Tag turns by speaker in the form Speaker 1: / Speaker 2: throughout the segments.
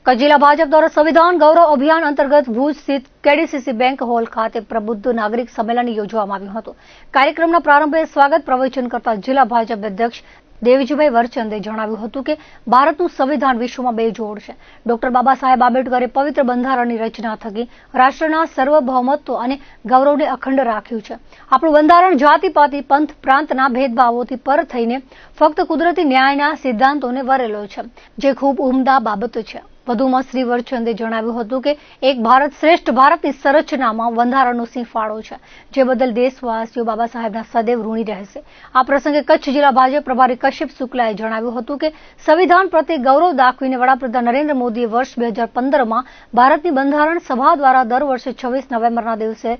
Speaker 1: કચ્છ ભાજપ દ્વારા સંવિધાન ગૌરવ અભિયાન અંતર્ગત ભુજ સ્થિત કેડીસીસી બેંક હોલ ખાતે પ્રબુદ્ધ નાગરિક સંમેલન યોજવામાં આવ્યું હતું। કાર્યક્રમના પ્રારંભે સ્વાગત પ્રવચન કરતા જિલ્લા ભાજપ અધ્યક્ષ દેવજીભાઈ વરચંદે જણાવ્યું હતું કે ભારતનું સંવિધાન વિશ્વમાં બેજોડ છે। ડોક્ટર બાબા સાહેબ આંબેડકરે પવિત્ર બંધારણની રચના થકી રાષ્ટ્રના સર્વભૌમત્વ અને ગૌરવને અખંડ રાખ્યું છે। આપણું બંધારણ જાતિ પાતિ પંથ પ્રાંતના ભેદભાવોથી પર થઈને ફક્ત કુદરતી ન્યાયના સિદ્ધાંતોને વરેલો છે, જે ખૂબ ઉમદા બાબત છે। વધુમાં શ્રી વરચંદે જણાવ્યું હતું કે એક ભારત શ્રેષ્ઠ ભારતની સંરચનામાં બંધારણનો સિંહ ફાળો છે, જે બદલ દેશવાસીઓ બાબા સાહેબના સદૈવ ઋણી રહેશે। આ પ્રસંગે કચ્છ જિલ્લા ભાજપ પ્રભારી કશ્યપ શુક્લાએ જણાવ્યું હતું કે સંવિધાન પ્રત્યે ગૌરવ દાખવીને વડાપ્રધાન નરેન્દ્ર મોદીએ વર્ષ 2015માં ભારતની બંધારણ સભા દ્વારા દર વર્ષે 26 નવેમ્બરના દિવસે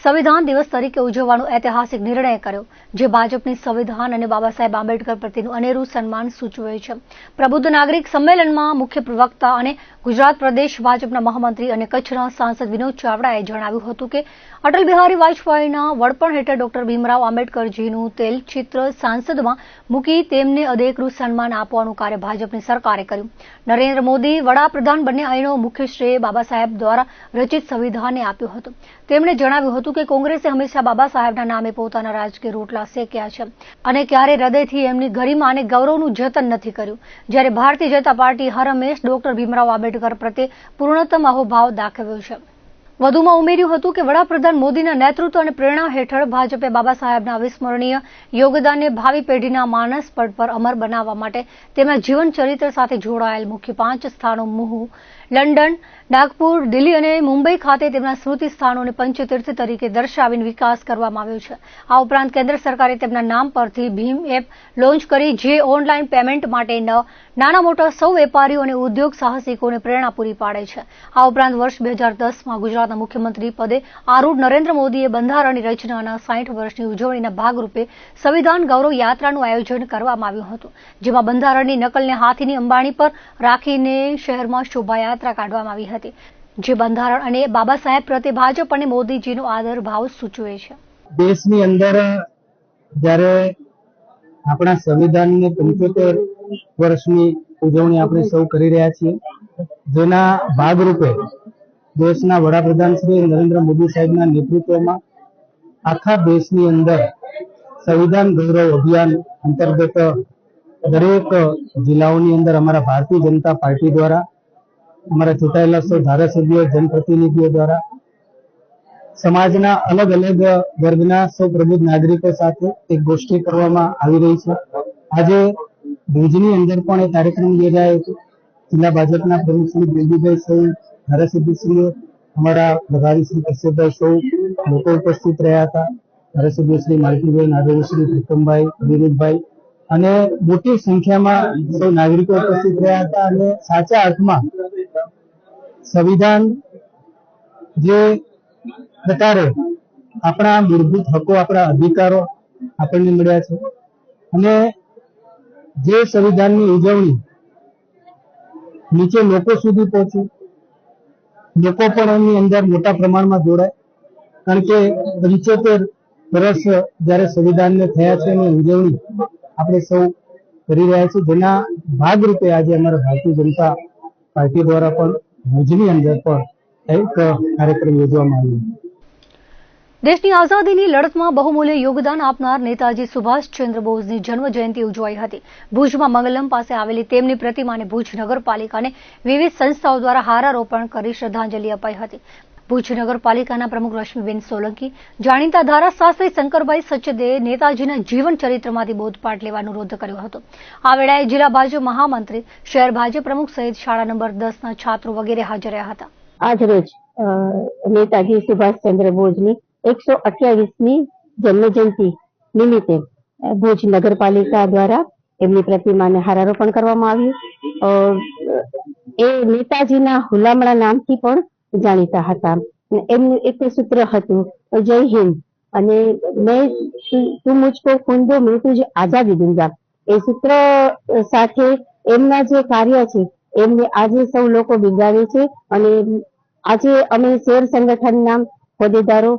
Speaker 1: સંવિધાન દિવસ તરીકે ઉજવવાનો ઐતિહાસિક નિર્ણય કર્યો, જે ભાજપની સંવિધાન અને બાબા સાહેબ આંબેડકર પ્રત્યેનું અનેરું સન્માન સૂચવે છે। પ્રબુદ્ધ નાગરિક સંમેલનમાં મુખ્ય પ્રવક્તા અને ગુજરાત પ્રદેશ ભાજપના મહામંત્રી અને કચ્છના સાંસદ વિનોદ ચાવડાએ જણાવ્યું હતું કે અટલ બિહારી વાજપેયીના વડપણ હેઠળ ડોક્ટર ભીમરાવ આંબેડકરજીનું તેલ ચિત્ર સાંસદમાં મૂકી તેમને અદેકરું સન્માન આપવાનું કાર્ય ભાજપની સરકારે કર્યું। નરેન્દ્ર મોદી વડાપ્રધાન બન્ને અહીંનો મુખ્ય શ્રેય બાબા સાહેબ દ્વારા રચિત સંવિધાનને આપ્યો હતો। તેમણે જણાવ્યું હતું કે કોંગ્રેસે હંમેશા બાબા સાહેબના નામે પોતાના રાજકીય રોટલા શેક્યા છે અને ક્યારે હૃદયથી એમની ગરિમા અને ગૌરવનું જતન નથી કર્યું, જ્યારે ભારતીય જનતા પાર્ટી હર હંમેશ ડોક્ટર ભીમરાવ આંબેડકર પ્રત્યે પૂર્ણતમ અહોભાવ દાખવ્યો છે। વધુમાં ઉમેર્યું હતું કે વડાપ્રધાન મોદીના નેતૃત્વ અને પ્રેરણા હેઠળ ભાજપે બાબા સાહેબના અવિસ્મરણીય યોગદાનને ભાવિ પેઢીના માનસ પટ પર અમર બનાવવા માટે તેમના જીવન ચરિત્ર સાથે જોડાયેલ મુખ્ય 5 સ્થાનો મુહુ, લંડન, નાગપુર, દિલ્હી અને મુંબઈ ખાતે તેમના સ્મૃતિ સ્થાનોને પંચતીર્થ તરીકે દર્શાવીને વિકાસ કરવામાં આવ્યો છે। આ ઉપરાંત કેન્દ્ર સરકારે તેમના નામ પરથી ભીમ એપ લોન્ચ કરી, જે ઓનલાઈન પેમેન્ટ માટે નાના મોટા સૌ વેપારીઓ અને ઉદ્યોગ સાહસિકોને પ્રેરણા પૂરી પાડે છે। આ ઉપરાંત વર્ષ 2010માં ગુજરાતના મુખ્યમંત્રી પદે આરૂઢ નરેન્દ્ર મોદીએ બંધારણની રચનાના 60 વર્ષની ઉજવણીના ભાગરૂપે સંવિધાન ગૌરવ યાત્રાનું આયોજન કરવામાં આવ્યું હતું, જેમાં બંધારણની નકલને હાથીની અંબાણી પર રાખીને શહેરમાં શોભાયાત્રા કાઢવામાં આવી હતી, જે બંધારણ અને બાબા સાહેબ પ્રત્યે ભાજપ અને મોદીજીનો આદર ભાવ સૂચવે છે।
Speaker 2: દેશની અંદર જ્યારે આપણા સંવિધાનની 75 વર્ષની ઉજવણી આપણે સૌ કરી રહ્યા છીએ, જેના ભાગરૂપે દેશના વડાપ્રધાન શ્રી નરેન્દ્ર મોદી સાહેબના નેતૃત્વમાં આખા દેશની અંદર સંવિધાન ગૌરવ અભિયાન અંતર્ગત દરેક જિલ્લાઓની અંદર અમારા ભારતીય જનતા પાર્ટી દ્વારા, અમારા ચૂંટાયેલા સૌ ધારાસભ્યો, જનપ્રતિનિધિઓ દ્વારા સમાજના અલગ અલગ વર્ગના સૌ પ્રબુદ્ધ નાગરિકો સાથે એક ગોષ્ઠી કરવામાં આવી રહી છે। આજે ભુજની અંદર પણ એક કાર્યક્રમ યોજાયો હતો। જિલ્લા ભાજપના પ્રમુખ શ્રી દેવજીભાઈ સૌ ધારાસભ્યશ્રીઓ, અમારા પ્રભારી શ્રી કશ્યપભાઈ સૌ લોકો ઉપસ્થિત રહ્યા હતા। ધારાસભ્ય શ્રી માલતીભાઈ, નાગરિક શ્રી પ્રીતમભાઈ, વિનોદભાઈ અને મોટી સંખ્યામાં સૌ નાગરિકો ઉપસ્થિત રહ્યા હતા અને સાચા અર્થમાં સંવિધાન જે પ્રકારે આપણા મૂળભૂત હકો, આપણા અધિકારો આપણને મળ્યા છે અને જે સંવિધાનની ઉજવણી નીચે લોકો સુધી પહોંચી, લોકો પણ એની અંદર મોટા પ્રમાણમાં જોડાય, કારણ કે 75 વર્ષ જયારે સંવિધાનને થયા છે એની ઉજવણી આપણે સૌ કરી રહ્યા છીએ, જેના ભાગરૂપે આજે અમારા ભારતીય જનતા પાર્ટી દ્વારા પણ ભુજની અંદર પણ એક કાર્યક્રમ યોજવામાં આવ્યો।
Speaker 1: દેશની આઝાદીની લડતમાં બહુમૂલ્ય યોગદાન આપનાર નેતાજી સુભાષચંદ્ર બોઝની જન્મ જયંતિ ઉજવાઈ હતી। ભુજમાં મંગલમ પાસે આવેલી તેમની પ્રતિમાને ભુજ નગરપાલિકા અને વિવિધ સંસ્થાઓ દ્વારા હારારોપણ કરી શ્રદ્ધાંજલિ અપાઈ હતી। ભુજ નગરપાલિકાના પ્રમુખ રશ્મિબેન સોલંકી, જાણીતા ધારાશાસ્ત્રી શંકરભાઈ સચદેએ નેતાજીના જીવન ચરિત્રમાંથી બોધપાઠ લેવાનો અનુરોધ કર્યો હતો। આ વેળાએ જિલ્લા ભાજપ મહામંત્રી, શહેર ભાજપ પ્રમુખ સહિત શાળા નંબર 10ના છાત્રો વગેરે હાજર રહ્યા હતા।
Speaker 3: આજ રોજ નેતાજી સુભાષચંદ્ર બોઝની 128મી જન્મજયંતિ નિમિત્તે ભુજ નગરપાલિકા દ્વારા એમની પ્રતિમાને હારારોપણ કરવામાં આવ્યું। એ નેતાજીના હુલામણા નામથી પણ જાણીતા હતા। એમનું એક સૂત્ર હતું, જય હિન્દ અને મેં તું મુझको खून दो मैं तुझे आजादी दूंगा। એ સૂત્ર સાથે એમના જે કાર્ય છે એમને આજે સૌ લોકો બિરદાવે છે અને આજે અમે શહેર સંગઠનના હોદ્દેદારો,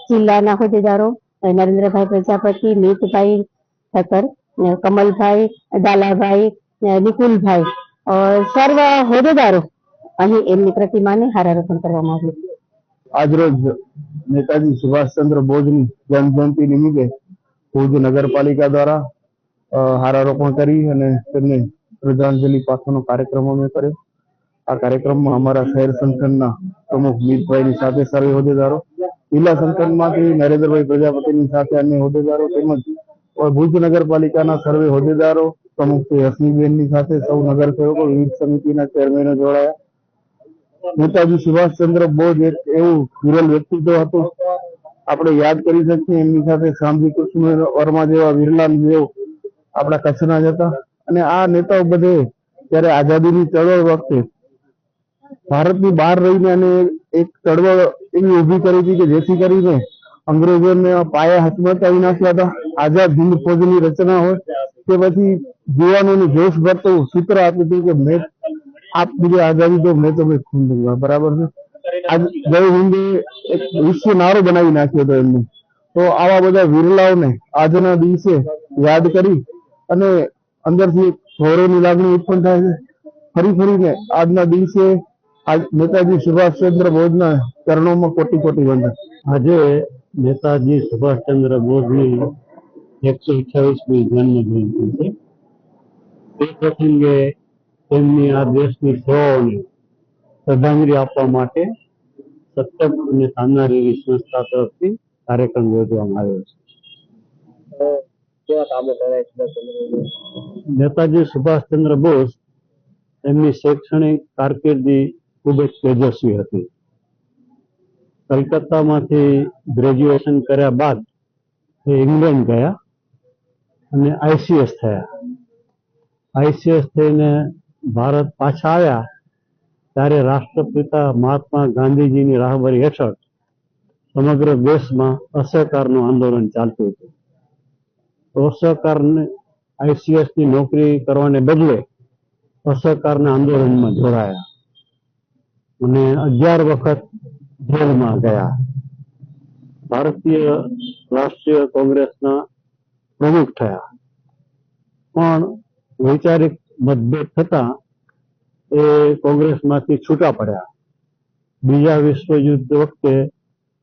Speaker 3: જિલ્લાના હોદ્દેદારો નરેન્દ્રભાઈ પ્રજાપતિ, મિતભાઈ ઠક્કર, કમલભાઈ, દાલાભાઈ, નિકુલભાઈ સર્વ હોદ્દેદારો અહીં એમની પ્રતિમાને હારારોપણ કરવામાં આવ્યું.
Speaker 2: આજરોજ નેતાજી સુભાષચંદ્ર બોઝની જન્મજયંતિ નિમિત્તે ભુજ નગરપાલિકા દ્વારા હારારોપણ કરી અને તેમને શ્રદ્ધાંજલિ પાઠવવાનો કાર્યક્રમ અમે કર્યો. આ કાર્યક્રમમાં અમારા શહેર સંગઠનના પ્રમુખ મિતભાઈની સાથે સર્વે હોદ્દેદારો, જિલ્લા સંગઠનમાંથી નરેન્દ્રભાઈ પ્રજાપતિની સાથે અન્ય હોદ્દેદારો તેમજ ભુજ નગરપાલિકાના સર્વે હોદ્દેદારો, પ્રમુખ શ્રી હસનીબેનની સાથે સૌ નગરસેવકો, વિવિધ સમિતિના ચેરમેનો જોડાયા. નેતાજી સુભાષચંદ્ર બોઝ એક એવું વિરલ વ્યક્તિત્વ હતું, આપણે યાદ કરી શકીએ. એમની સાથે શામજી કૃષ્ણ વર્મા જેવા વિરલા જેવો આપણા કચ્છના જ હતા. અને આ નેતાઓ બધે ત્યારે આઝાદીની ચળવળ વખતે ભારતની બહાર રહીને અને એક ચળવળ એવી ઉભી કરી હતી કે જેથી કરીને અંગ્રેજોને પાયા હચમચાવી નાખ્યા હતા. આઝાદ હિન્દ ફૌજની રચના હોય કે પછી જુવાનોને જોશ ભરતું સૂત્ર આપ્યું હતું કે મેં આપ મુझे આઝાદી દો મેં તો ખૂન દૂંગા. બરાબર છે. આજ જય હિન્દ એક વિશ્વ નારો બનાવી નાખ્યો હતો એમને. તો આવા બધા વિરલાઓને આજના દિવસે યાદ કરી અને અંદરથી ગૌરવની લાગણી ઉત્પન્ન થાય છે. ફરીને આજના દિવસે નેતાજી સુભાષચંદ્ર બોઝના ચરણોમાં કોટી કોટી વંદન.
Speaker 4: આજે નેતાજી સુભાષચંદ્ર બોઝની 128મી જન્મ જયંતિ છે. તે પ્રસંગે તેમની આ દેશની સેવાઓને શ્રદ્ધાંજલિ આપવા માટે સતત અને સામનારી સંસ્થા તરફથી કાર્યક્રમ યોજવામાં આવ્યો છે.
Speaker 2: કેવા કામો કર્યા છે?
Speaker 4: નેતાજી સુભાષચંદ્ર બોઝ એમની શૈક્ષણિક કારકિર્દી ખૂબ જ તેજસ્વી હતી. કલકત્તામાંથી ગ્રેજ્યુએશન કર્યા બાદ એ ઇંગ્લેન્ડ ગયા અને ICS થયા. ICS થઈને ભારત પાછા આવ્યા ત્યારે રાષ્ટ્રપિતા મહાત્મા ગાંધીજીની રાહબરી હેઠળ સમગ્ર દેશમાં અસહકારનું આંદોલન ચાલતું હતું. અસહકારને ICSની નોકરી કરવાને બદલે અસહકારના આંદોલનમાં જોડાયા અને 11 વખત જેલમાં ગયા. ભારતીય રાષ્ટ્રીય કોંગ્રેસના પ્રમુખ થયા, પણ વૈચારિક મતભેદ થતા એ કોંગ્રેસમાંથી છૂટા પડ્યા. બીજા વિશ્વયુદ્ધ વખતે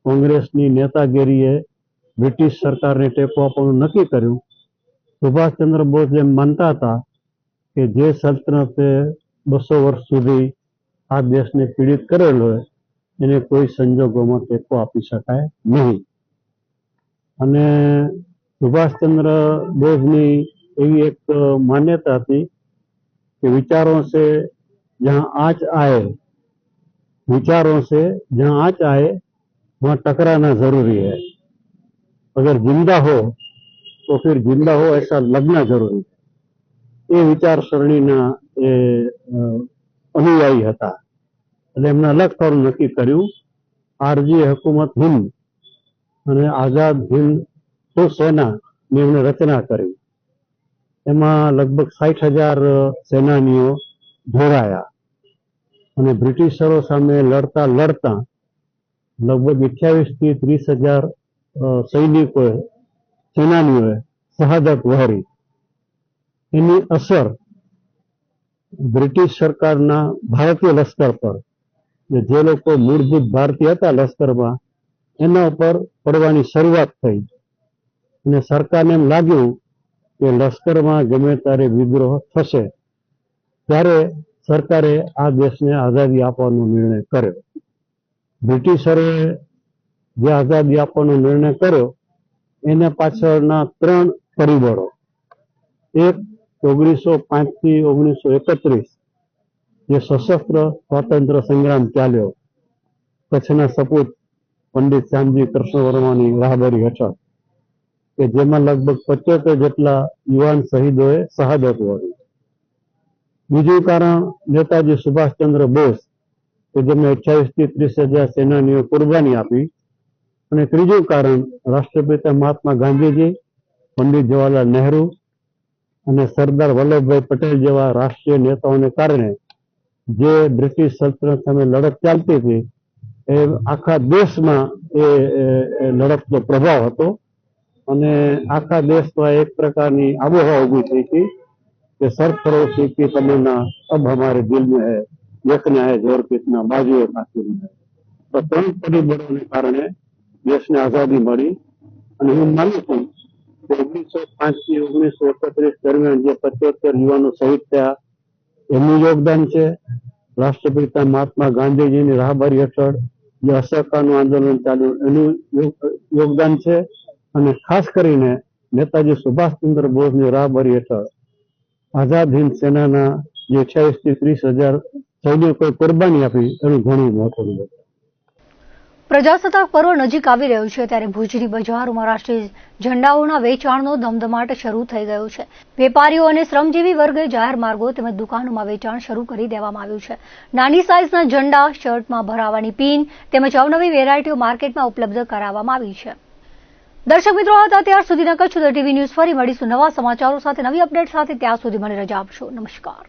Speaker 4: કોંગ્રેસની નેતાગીરીએ બ્રિટિશ સરકારને ટેકો આપવાનું નક્કી કર્યું. સુભાષચંદ્ર બોઝ એમ માનતા હતા કે જે સલ્તનતે 200 વર્ષ સુધી આ દેશને પીડિત કરેલો હોય એને કોઈ સંજોગોમાં ટેકો આપી શકાય નહીં. અને સુભાષચંદ્ર બોઝની એવી એક માન્યતા હતી कि विचारों से जहाँ आँच आए, विचारों से जहाँ आँच आए वहाँ टकराना जरूरी है. अगर जिंदा हो तो फिर जिंदा हो ऐसा लगना जरूरी है. એ વિચારસરણીના એ અનુયાયી હતા. એટલે એમને અલગ થવાનું નક્કી કર્યું. આરજી હુકુમત હિન્દ અને આઝાદ હિન્દ સેનાની એમણે રચના કરી. એમાં લગભગ 60,000 સેનાનીઓ જોડાયા અને બ્રિટિશરો સામે લડતા લગભગ 28 થી 30,000 સેનાનીઓએ શહાદત વહોરી. એની અસર બ્રિટિશ સરકારના ભારતીય લશ્કર પર, જે લોકો મૂળભૂત ભારતીય હતા લશ્કરમાં, એના ઉપર પડવાની શરૂઆત થઈ અને સરકારને એમ લાગ્યું કે લશ્કરમાં ગમે ત્યારે વિદ્રોહ થશે. ત્યારે સરકારે આ દેશને આઝાદી આપવાનો નિર્ણય કર્યો. બ્રિટિશરોએ જે આઝાદી આપવાનો નિર્ણય કર્યો એના પાછળના 3 પરિબળો. એક, 1905 થી 1931 જે સશસ્ત્ર સ્વાતંત્ર્ય સંગ્રામ ચાલ્યો કચ્છના સપૂત પંડિત શ્યામજી કૃષ્ણ વર્માની રાહબરી હેઠળ, કે જેમાં લગભગ 75 જેટલા યુવાન શહીદોએ શહાદત વહોરી. બીજું કારણ નેતાજી સુભાષચંદ્ર બોઝ, કે જેમને 28 થી 30,000 સેનાનીઓ કુરબાની આપી. અને ત્રીજું કારણ રાષ્ટ્રપિતા મહાત્મા ગાંધીજી, પંડિત જવાહરલાલ નહેરુ અને સરદાર વલ્લભભાઈ પટેલ જેવા રાષ્ટ્રીય નેતાઓને કારણે જે બ્રિટિશ સલ્તનત સામે લડત ચાલતી હતી એ આખા દેશમાં એ લડતનો પ્રભાવ હતો અને આખા દેશમાં એક પ્રકારની આબોહવા ઊભી થઈ હતી કે સરફરોશી કી તમન્ના અબ હમારે દિલ में है, એકને જોરપીટના બાજુએ ફાંસી લગાવી. તો 3 પરિબળોને કારણે દેશને આઝાદી મળી. અને હું માનું છું કે 1905 થી 1938 દરમિયાન જે 75 યુવાનો શહીદ થયા એમનું યોગદાન છે. રાષ્ટ્રપિતા મહાત્મા ગાંધીજીની રાહબરી હેઠળ જે અસહકારનું આંદોલન ચાલ્યું એનું યોગદાન છે. અને ખાસ કરીને નેતાજી સુભાષચંદ્ર બોઝની રાહબરી હેઠળ આઝાદ હિન્દ સેનાના જે 28 થી 30,000 સૈનિકોએ કુરબાની આપી એનું ઘણું મહત્વનું છે.
Speaker 1: પ્રજાસત્તાક પર્વ નજીક આવી રહ્યું છે ત્યારે ભુજની બજારોમાં રાષ્ટ્રીય ઝંડાઓના વેચાણનો ધમધમાટ શરૂ થઈ ગયો છે. વેપારીઓ અને શ્રમજીવી વર્ગે જાહેર માર્ગો તેમજ દુકાનોમાં વેચાણ શરૂ કરી દેવામાં આવ્યું છે. નાની સાઇઝના ઝંડા, શર્ટમાં ભરાવાની પિન તેમજ અવનવી વેરાયટીઓ માર્કેટમાં ઉપલબ્ધ કરાવવામાં આવી છે. દર્શક મિત્રો, હતા ત્યાર સુધીના કચ્છ ટીવી ન્યૂઝ. ફરી મળીશું નવા સમાચારો સાથે, નવી અપડેટ સાથે. ત્યાં સુધી મને રજા આપશો. નમસ્કાર.